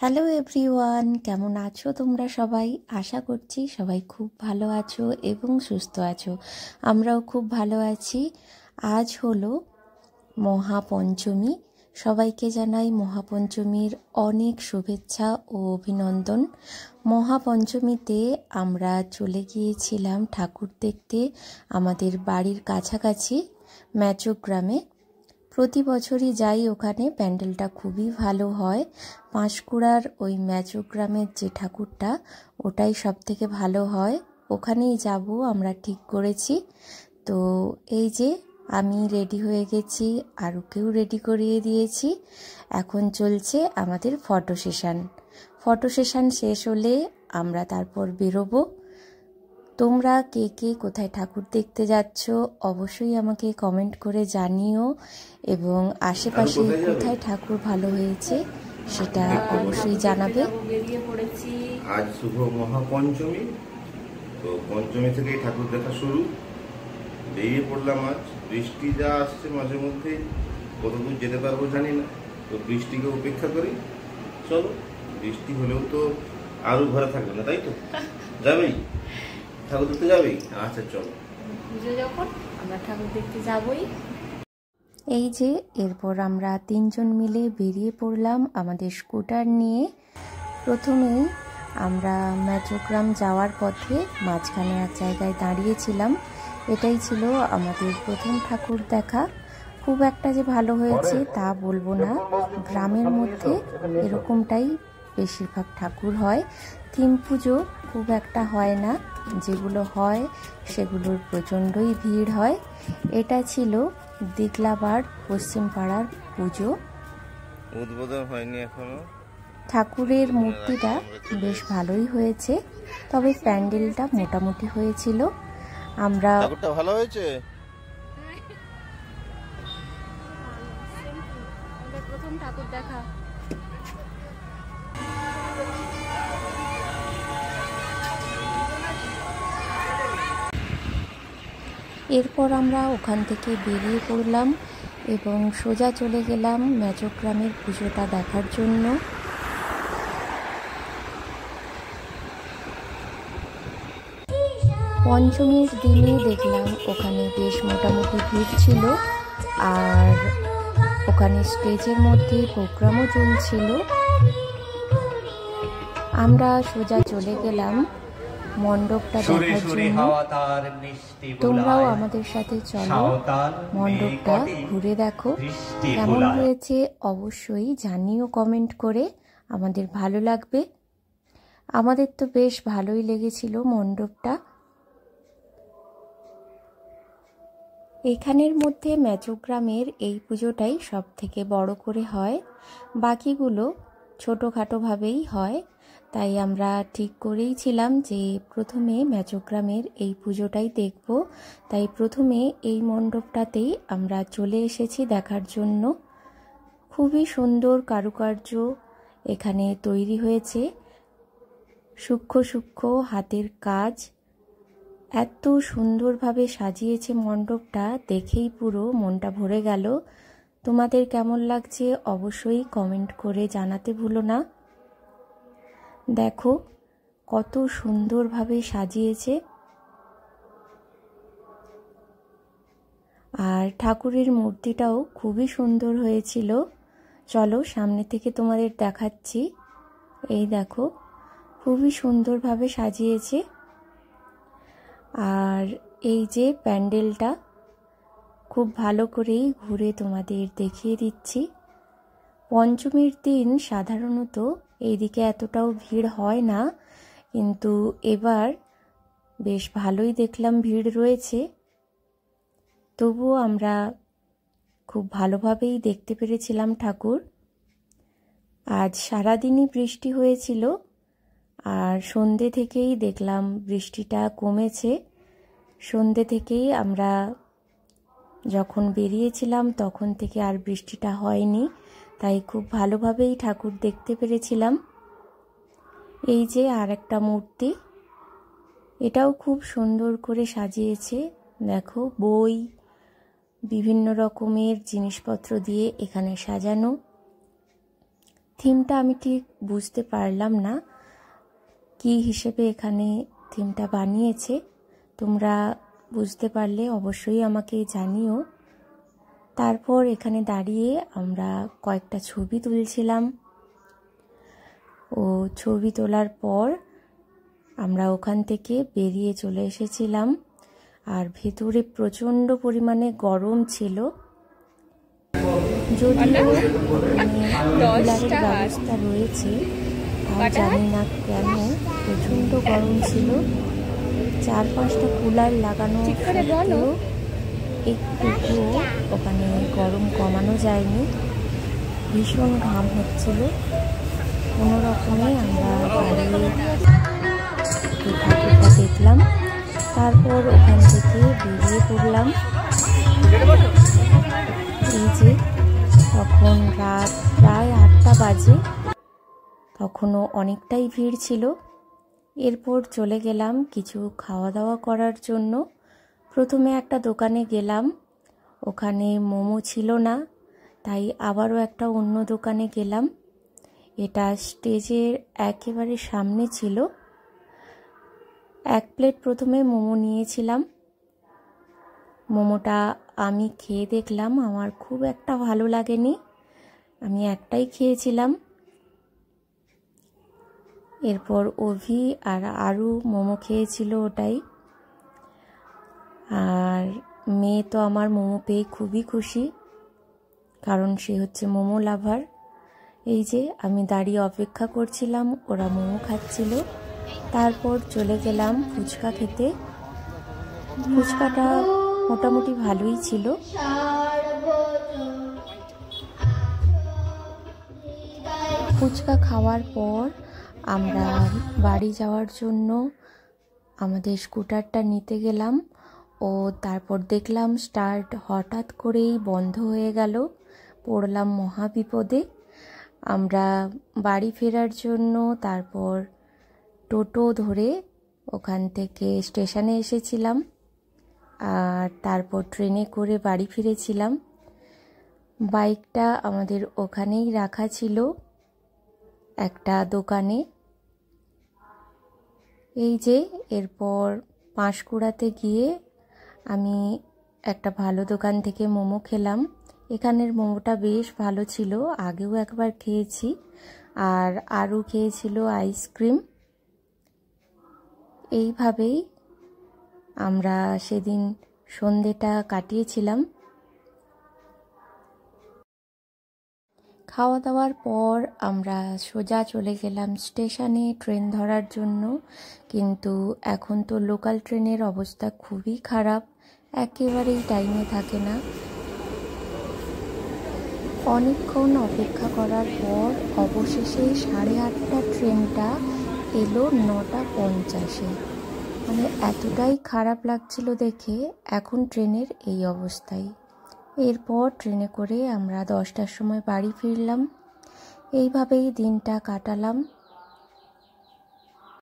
Hello everyone, কেমন আছো তোমরা সবাই? আশা করছি সবাই খুব ভালো আছো এবং সুস্থ আছো। আমরাও খুব ভালো আছি। আজ হলো মহাপঞ্চমী। সবাইকে জানাই মহাপঞ্চমীর অনেক শুভেচ্ছা ও অভিনন্দন। মহাপঞ্চমীতে আমরা চলে গিয়েছিলাম ঠাকুর দেখতে আমাদের বাড়ির কাছাকাছি ম্যাচক গ্রামে। প্রতি বছরই যাই ওখানে, প্যান্ডেলটা খুবই ভালো হয়। পাঁশকুড়ার ওই ম্যাচক গ্রামের যে ঠাকুরটা, ওটাই সব থেকে ভালো হয়। ওখানেই যাব আমরা ঠিক করেছি। তো এই যে আমি রেডি হয়ে গেছি, আর ওকেও রেডি করিয়ে দিয়েছি। এখন চলছে আমাদের ফটো সেশন শেষ হলে আমরা তারপর বেরোবো। তোমরা কে কে কোথায় ঠাকুর দেখতে যাচ্ছ অবশ্যই আমাকে কমেন্ট করে জানিও, এবং আশেপাশে কোথায় ঠাকুর ভালো হয়েছে সেটা অবশ্যই জানাবে। বেরিয়ে পড়েছি, আজ শুভ মহাপঞ্চমী। তো পঞ্চমী থেকেই ঠাকুর দেখা শুরু। বেরিয়ে পড়লাম আজ। বৃষ্টি যা আসছে মাঝে মধ্যে, কতদূর যেতে পারবো জানি না। তো বৃষ্টিকে উপেক্ষা করি, চলো। বৃষ্টি হলেও তো আরো ঘরে থাকবে না, তাই তো? যাবেই, ঠাকুর দেখতে যাবেই। আচ্ছা চলো, পুজো যখন আমরা ঠাকুর দেখতে যাবই। এই যে এরপর আমরা তিনজন মিলে বেরিয়ে পড়লাম আমাদের স্কুটার নিয়ে। প্রথমেই আমরা ম্যাচগ্রাম যাওয়ার পথে মাঝখানে এক জায়গায় দাঁড়িয়েছিলাম। এটাই ছিল আমাদের প্রথম ঠাকুর দেখা। খুব একটা যে ভালো হয়েছে তা বলবো না, গ্রামের মধ্যে এরকমটাই বেশিরভাগ ঠাকুর হয়। থিম পুজো খুব একটা হয় না, যেগুলো হয় সেগুলোর প্রচণ্ডই ভিড় হয়। এটা ছিল দিগলাবাড় পশ্চিম পাড়ার পুজো। উদ্বোধন হয়নি এখনো। ঠাকুরের মূর্তিটা বেশ ভালোই হয়েছে, তবে প্যান্ডেলটা মোটামুটি হয়েছিল। আমরা ঠাকুরটা ভালো হয়েছে। প্রথম ঠাকুর দেখা। এরপর আমরা ওখান থেকে বেরিয়ে পড়লাম এবং সোজা চলে গেলাম ম্যাচক গ্রামের পুজোটা দেখার জন্য। পঞ্চমীর দিনে দেখলাম ওখানে বেশ মোটামুটি ভিড় ছিল, আর ওখানে স্টেজের মধ্যে প্রোগ্রামও চলছিল। আমরা সোজা চলে গেলাম মণ্ডপটা দেখার জন্য। তোমরাও আমাদের সাথে চলো, মণ্ডপটা ঘুরে দেখো। কেমন হয়েছে অবশ্যই জানিও কমেন্ট করে, আমাদের ভালো লাগবে। আমাদের তো বেশ ভালোই লেগেছিল মণ্ডপটা। এখানের মধ্যে ম্যাচক গ্রামের এই পুজোটাই সব থেকে বড় করে হয়, বাকিগুলো ছোটোখাটোভাবেই হয়। তাই আমরা ঠিক করেইছিলাম যে প্রথমে ম্যাচক গ্রামের এই পুজোটাই দেখব। তাই প্রথমে এই মণ্ডপটাতেই আমরা চলে এসেছি দেখার জন্য। খুবই সুন্দর কারুকার্য এখানে তৈরি হয়েছে, সূক্ষ্ম সূক্ষ্ম হাতের কাজ। এত সুন্দরভাবে সাজিয়েছে মণ্ডপটা, দেখেই পুরো মনটা ভরে গেল। তোমাদের কেমন লাগছে অবশ্যই কমেন্ট করে জানাতে ভুলো না। দেখো কত সুন্দরভাবে সাজিয়েছে, আর ঠাকুরের মূর্তিটাও খুবই সুন্দর হয়েছিল। চলো সামনে থেকে তোমাদের দেখাচ্ছি। এই দেখো খুবই সুন্দরভাবে সাজিয়েছে। আর এই যে প্যান্ডেলটা খুব ভালো করেই ঘুরে তোমাদের দেখিয়ে দিচ্ছি। পঞ্চমীর দিন সাধারণত এইদিকে এতটাও ভিড় হয় না, কিন্তু এবার বেশ ভালোই দেখলাম ভিড় রয়েছে। তবুও আমরা খুব ভালোভাবেই দেখতে পেরেছিলাম ঠাকুর। আজ সারাদিনই বৃষ্টি হয়েছিল, আর সন্ধ্যে থেকেই দেখলাম বৃষ্টিটা কমেছে। সন্ধ্যে থেকেই আমরা যখন বেরিয়েছিলাম তখন থেকে আর বৃষ্টিটা হয়নি, তাই খুব ভালোভাবেই ঠাকুর দেখতে পেরেছিলাম। এই যে আর একটা মূর্তি, এটাও খুব সুন্দর করে সাজিয়েছে। দেখো বই, বিভিন্ন রকমের জিনিসপত্র দিয়ে এখানে সাজানো। থিমটা আমি ঠিক বুঝতে পারলাম না কি হিসেবে এখানে থিমটা বানিয়েছে। তোমরা বুঝতে পারলে অবশ্যই আমাকে জানিও। তারপর এখানে দাঁড়িয়ে আমরা কয়েকটা ছবি তুলছিলাম ও ছবি তোলার পর আমরা ওখান থেকে বেরিয়ে চলে এসেছিলাম। আর ভেতরে প্রচণ্ড পরিমাণে গরম ছিল, যদিও কুলারের ব্যবস্থা রয়েছে, তাও জানি না কেন প্রচণ্ড গরম ছিল। 4-5টা কুলার লাগানো সত্ত্বেও একটুকুও ওখানে গরম কমানো যায়নি, ভীষণ ঘাম হচ্ছিল। কোনো রকমে আমরা দাঁড়িয়ে ঠাকুরটা দেখলাম, তারপর ওখান থেকে বেরিয়ে পড়লাম। এই যে তখন রাত প্রায় 8টা বাজে, তখনও অনেকটাই ভিড় ছিল। এরপর চলে গেলাম কিছু খাওয়া দাওয়া করার জন্য। প্রথমে একটা দোকানে গেলাম, ওখানে মোমো ছিল না, তাই আবারও একটা অন্য দোকানে গেলাম। এটা স্টেজের একেবারে সামনে ছিল। 1 প্লেট প্রথমে মোমো নিয়েছিলাম। মোমোটা আমি খেয়ে দেখলাম, আমার খুব একটা ভালো লাগেনি, আমি একটাই খেয়েছিলাম। এরপর অভি আর আরু মোমো খেয়েছিল ওটাই। আর মেয়ে তো আমার মোমো পেয়ে খুবই খুশি, কারণ সে হচ্ছে মোমো লাভার। এই যে আমি দাঁড়িয়ে অপেক্ষা করছিলাম, ওরা মোমো খাচ্ছিল। তারপর চলে গেলাম ফুচকা খেতে। ফুচকাটা মোটামুটি ভালোই ছিল। ফুচকা খাওয়ার পর আমরা বাড়ি যাওয়ার জন্য আমাদের স্কুটারটা নিতে গেলাম ও তারপর দেখলাম স্টার্ট হঠাৎ করেই বন্ধ হয়ে গেল। পড়লাম মহা বিপদে। আমরা বাড়ি ফেরার জন্য তারপর টোটো ধরে ওখান থেকে স্টেশনে এসেছিলাম, আর তারপর ট্রেনে করে বাড়ি ফিরেছিলাম। বাইকটা আমাদের ওখানেই রাখা ছিল একটা দোকানে। এই যে এরপর পাঁশকুড়াতে গিয়ে আমি একটা ভালো দোকান থেকে মোমো খেলাম। এখানের মোমোটা বেশ ভালো ছিল, আগেও একবার খেয়েছি। আর আরও খেয়েছিল আইসক্রিম। এইভাবেই আমরা সেদিন সন্ধেটা কাটিয়েছিলাম। খাওয়া দাওয়ার পর আমরা সোজা চলে গেলাম স্টেশনে ট্রেন ধরার জন্য, কিন্তু এখন তো লোকাল ট্রেনের অবস্থা খুবই খারাপ, একেবারেই টাইমে থাকে না। অনেকক্ষণ অপেক্ষা করার পর অবশেষে 8:30 ট্রেনটা এলো 9:50। মানে এতটাই খারাপ লাগছিল দেখে এখন ট্রেনের এই অবস্থায়। এরপর ট্রেনে করে আমরা 10টার সময় বাড়ি ফিরলাম। এইভাবেই দিনটা কাটালাম।